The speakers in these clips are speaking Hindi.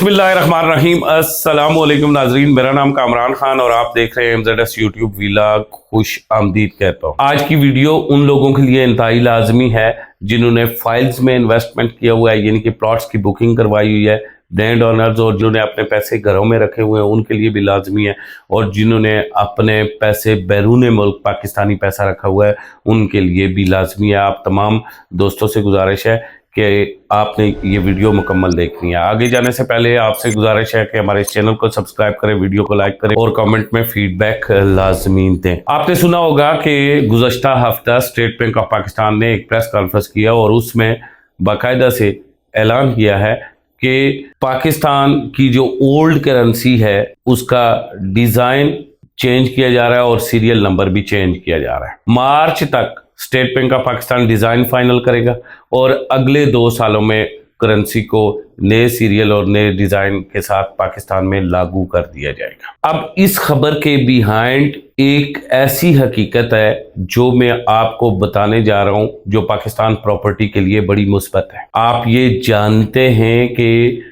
बिस्मिल्लाहिर्रहमानिर्रहीम। अस्सलाम वालेकुम नाजरीन, मेरा नाम कामरान खान और आप देख रहे हैं MZS यूट्यूब व्लॉग। खुश आमदीद कहता हूँ। आज की वीडियो उन लोगों के लिए इंतहाई लाजमी है जिन्होंने फाइल्स में इन्वेस्टमेंट किया हुआ है, यानी कि प्लॉट्स की बुकिंग करवाई हुई है, लैंड ओनर्स और जिन्होंने अपने पैसे घरों में रखे हुए हैं उनके लिए भी लाजमी है, और जिन्होंने अपने पैसे बैरून मुल्क पाकिस्तानी पैसा रखा हुआ है उनके लिए भी लाजमी है। आप तमाम दोस्तों से गुजारिश है कि आपने ये वीडियो मुकम्मल देखनी है। आगे जाने से पहले आपसे गुजारिश है कि हमारे इस चैनल को सब्सक्राइब करें, वीडियो को लाइक करें और कमेंट में फीडबैक लाजमी दें। आपने सुना होगा कि गुज़श्ता हफ्ता स्टेट बैंक ऑफ पाकिस्तान ने एक प्रेस कॉन्फ्रेंस किया और उसमें बाकायदा से ऐलान किया है कि पाकिस्तान की जो ओल्ड करेंसी है उसका डिज़ाइन चेंज किया जा रहा है और सीरियल नंबर भी चेंज किया जा रहा है। मार्च तक state bank of Pakistan design final करेगा और अगले 2 सालों में करेंसी को नए सीरियल और नए डिज़ाइन के साथ पाकिस्तान में लागू कर दिया जाएगा। अब इस खबर के बिहाइंड एक ऐसी हकीकत है जो मैं आपको बताने जा रहा हूं जो पाकिस्तान प्रॉपर्टी के लिए बड़ी मुस्बत है। आप ये जानते हैं कि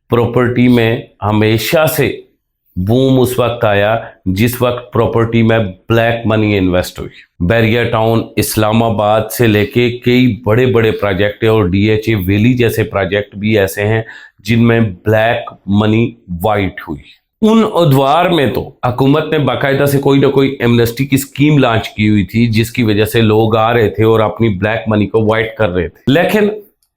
प्रॉपर्टी में हमेशा से बूम उस वक्त आया जिस वक्त प्रॉपर्टी में ब्लैक मनी इन्वेस्ट हुई। बैरिया टाउन, इस्लामाबाद से लेके कई बड़े बड़े प्रोजेक्ट और DHA वैली जैसे प्रोजेक्ट भी ऐसे हैं जिनमें ब्लैक मनी वाइट हुई। उन उद्वार में तो हुकूमत ने बाकायदा से कोई ना कोई एमनेस्टी की स्कीम लॉन्च की हुई थी जिसकी वजह से लोग आ रहे थे और अपनी ब्लैक मनी को वाइट कर रहे थे। लेकिन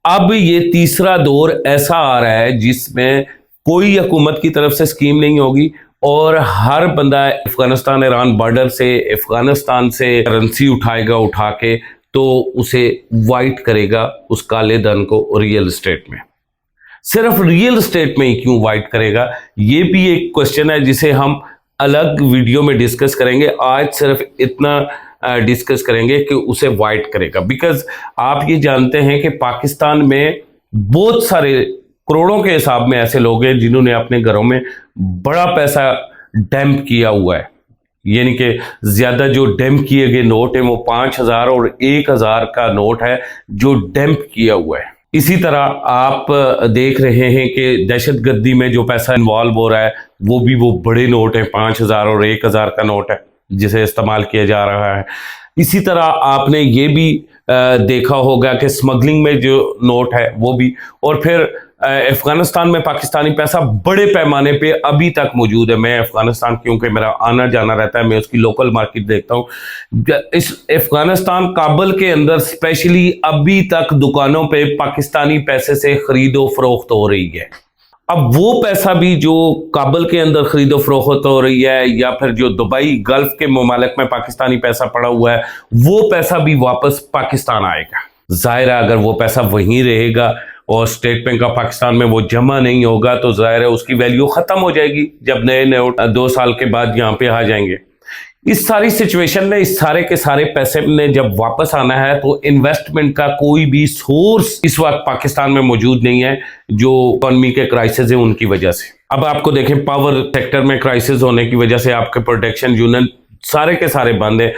अब ये तीसरा दौर ऐसा आ रहा है जिसमें कोई हुकूमत की तरफ से स्कीम नहीं होगी और हर बंदा अफगानिस्तान ईरान बॉर्डर से अफगानिस्तान से करेंसी उठाएगा, उठा के तो उसे वाइट करेगा उस काले धन को रियल एस्टेट में। सिर्फ रियल एस्टेट में ही क्यों वाइट करेगा, ये भी एक क्वेश्चन है जिसे हम अलग वीडियो में डिस्कस करेंगे। आज सिर्फ इतना डिस्कस करेंगे कि उसे वाइट करेगा। बिकॉज आप ये जानते हैं कि पाकिस्तान में बहुत सारे करोड़ों के हिसाब में ऐसे लोग हैं जिन्होंने अपने घरों में बड़ा पैसा डंप किया हुआ है, यानी कि ज्यादा जो डंप किए गए नोट है वो 5000 और 1000 का नोट है जो डंप किया हुआ है। इसी तरह आप देख रहे हैं कि दहशतगर्दी में जो पैसा इन्वॉल्व हो रहा है वो बड़े नोट है, 5000 और 1000 का नोट है जिसे इस्तेमाल किया जा रहा है। इसी तरह आपने ये भी देखा होगा कि स्मगलिंग में जो नोट है वो भी, और फिर अफगानिस्तान में पाकिस्तानी पैसा बड़े पैमाने पे अभी तक मौजूद है। मैं अफगानिस्तान क्योंकि मेरा आना जाना रहता है, मैं उसकी लोकल मार्केट देखता हूँ। इस अफगानिस्तान काबुल के अंदर स्पेशली अभी तक दुकानों पे पाकिस्तानी पैसे से खरीदो फरोख्त हो रही है। अब वो पैसा भी जो काबुल के अंदर खरीदो फरोख्त हो रही है या फिर जो दुबई गल्फ के ममालिक में पाकिस्तानी पैसा पड़ा हुआ है वो पैसा भी वापस पाकिस्तान आएगा। जाहिर है अगर वो पैसा वहीं रहेगा और स्टेट बैंक ऑफ पाकिस्तान में वो जमा नहीं होगा तो जाहिर है उसकी वैल्यू खत्म हो जाएगी जब नए नोट 2 साल के बाद यहाँ पे आ जाएंगे। इस सारी सिचुएशन में इस सारे के सारे पैसे ने जब वापस आना है तो इन्वेस्टमेंट का कोई भी सोर्स इस वक्त पाकिस्तान में मौजूद नहीं है जो इकोनॉमी के क्राइसिस है उनकी वजह से। अब आपको देखें पावर सेक्टर में क्राइसिस होने की वजह से आपके प्रोडक्शन यूनिट सारे के सारे बंद है।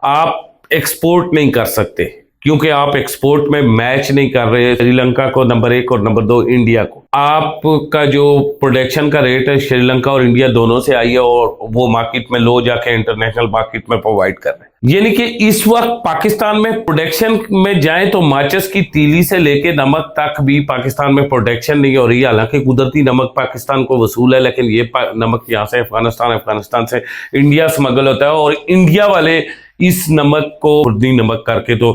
आप एक्सपोर्ट नहीं कर सकते क्योंकि आप एक्सपोर्ट में मैच नहीं कर रहे श्रीलंका को नंबर 1 और नंबर 2 इंडिया को। आपका जो प्रोडक्शन का रेट है श्रीलंका और इंडिया दोनों से आई है और वो मार्केट में लो जाके इंटरनेशनल मार्केट में प्रोवाइड कर रहे हैं। यानी कि इस वक्त पाकिस्तान में प्रोडक्शन में जाए तो माचिस की तीली से लेके नमक तक भी पाकिस्तान में प्रोडक्शन नहीं हो रही है। हालांकि कुदरती नमक पाकिस्तान को वसूल है लेकिन ये नमक यहाँ से अफगानिस्तान से इंडिया स्मगल होता है और इंडिया वाले इस नमक को खुर्दी नमक करके तो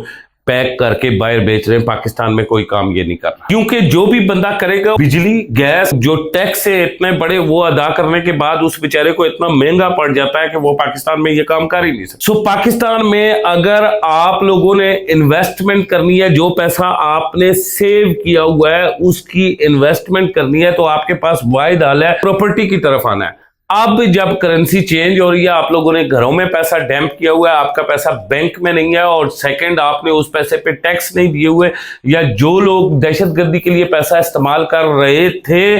पैक करके बाहर बेच रहे हैं। पाकिस्तान में कोई काम ये नहीं कर रहा क्योंकि जो भी बंदा करेगा बिजली गैस जो टैक्स है इतने बड़े वो अदा करने के बाद उस बेचारे को इतना महंगा पड़ जाता है कि वो पाकिस्तान में ये काम कर ही नहीं सकता। सो पाकिस्तान में अगर आप लोगों ने इन्वेस्टमेंट करनी है, जो पैसा आपने सेव किया हुआ है उसकी इन्वेस्टमेंट करनी है तो आपके पास वाहिद हल है प्रॉपर्टी की तरफ आना है। अब जब करेंसी चेंज हो रही है, आप लोगों ने घरों में पैसा डैम्प किया हुआ है, आपका पैसा बैंक में नहीं है, और सेकंड आपने उस पैसे पे टैक्स नहीं दिए हुए, या जो लोग दहशतगर्दी के लिए पैसा इस्तेमाल कर रहे थे,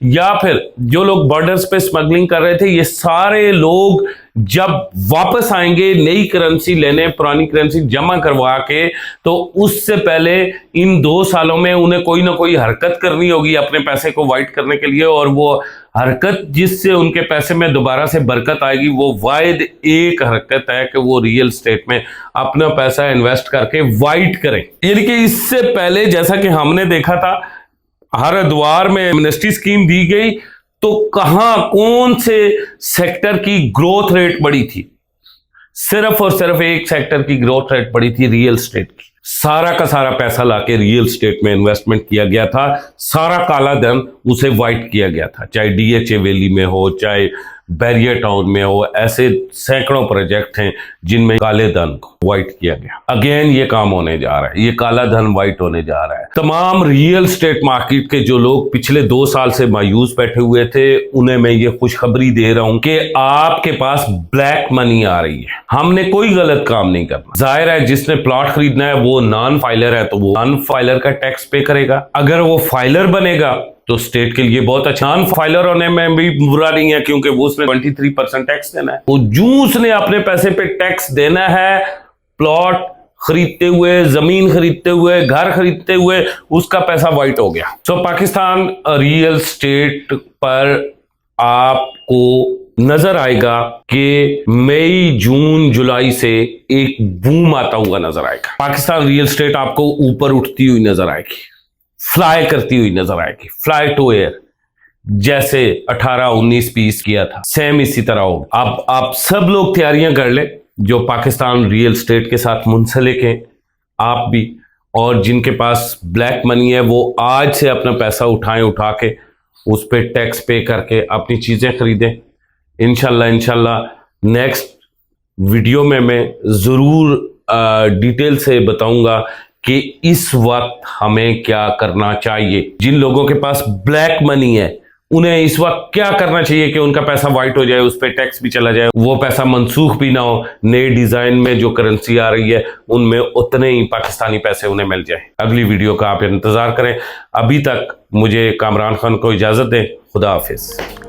या फिर जो लोग बॉर्डर्स पे स्मगलिंग कर रहे थे, ये सारे लोग जब वापस आएंगे नई करेंसी लेने, पुरानी करेंसी जमा करवा के, तो उससे पहले इन 2 सालों में उन्हें कोई ना कोई हरकत करनी होगी अपने पैसे को वाइट करने के लिए, और वो हरकत जिससे उनके पैसे में दोबारा से बरकत आएगी, वो वाहिद एक हरकत है कि वो रियल स्टेट में अपना पैसा इन्वेस्ट करके वाइट करें। यानी कि इससे पहले जैसा कि हमने देखा था, हरिद्वार में एमनेस्टी स्कीम दी गई, तो कहां कौन से सेक्टर की ग्रोथ रेट बढ़ी थी? सिर्फ और सिर्फ एक सेक्टर की ग्रोथ रेट बढ़ी थी, रियल स्टेट की। सारा का सारा पैसा लाके रियल स्टेट में इन्वेस्टमेंट किया गया था, सारा काला धन उसे वाइट किया गया था, चाहे डीएचए वैली में हो, चाहे बैरियर टाउन में हो। ऐसे सैकड़ों प्रोजेक्ट हैं जिनमें काले धन को वाइट किया गया। अगेन ये काम होने जा रहा है, ये काला धन वाइट होने जा रहा है। तमाम रियल स्टेट मार्केट के जो लोग पिछले 2 साल से मायूस बैठे हुए थे, उन्हें मैं ये खुशखबरी दे रहा हूं कि आपके पास ब्लैक मनी आ रही है। हमने कोई गलत काम नहीं करना। जाहिर है जिसने प्लॉट खरीदना है वो नॉन फाइलर है, तो वो नॉन फाइलर का टैक्स पे करेगा। अगर वो फाइलर बनेगा तो स्टेट के लिए बहुत अच्छा। नॉन फाइलर होने में भी बुरा नहीं है, क्योंकि वो उसने 23% टैक्स देना है। तो जो उसने अपने पैसे पे टैक्स देना है, प्लॉट खरीदते हुए, जमीन खरीदते हुए, घर खरीदते हुए, उसका पैसा वाइट हो गया। तो पाकिस्तान रियल स्टेट पर आपको नजर आएगा कि मई, जून, जुलाई से एक बूम आता हुआ नजर आएगा। पाकिस्तान रियल स्टेट आपको ऊपर उठती हुई नजर आएगी, फ्लाई करती हुई नजर आएगी, फ्लाई टू एयर। जैसे 18, 19, 20 किया था, सेम इसी तरह हो। अब आप सब लोग तैयारियां कर ले, जो पाकिस्तान रियल स्टेट के साथ मुंसलिक हैं, आप भी, और जिनके पास ब्लैक मनी है, वो आज से अपना पैसा उठा के उस पर टैक्स पे करके अपनी चीजें खरीदें। इंशाल्लाह नेक्स्ट वीडियो में मैं जरूर डिटेल से बताऊंगा कि इस वक्त हमें क्या करना चाहिए। जिन लोगों के पास ब्लैक मनी है, उन्हें इस वक्त क्या करना चाहिए कि उनका पैसा वाइट हो जाए, उस पर टैक्स भी चला जाए, वो पैसा मनसूख भी ना हो, नए डिजाइन में जो करेंसी आ रही है उनमें उतने ही पाकिस्तानी पैसे उन्हें मिल जाए। अगली वीडियो का आप इंतजार करें। अभी तक मुझे कामरान खान को इजाजत दें। खुदा हाफिज।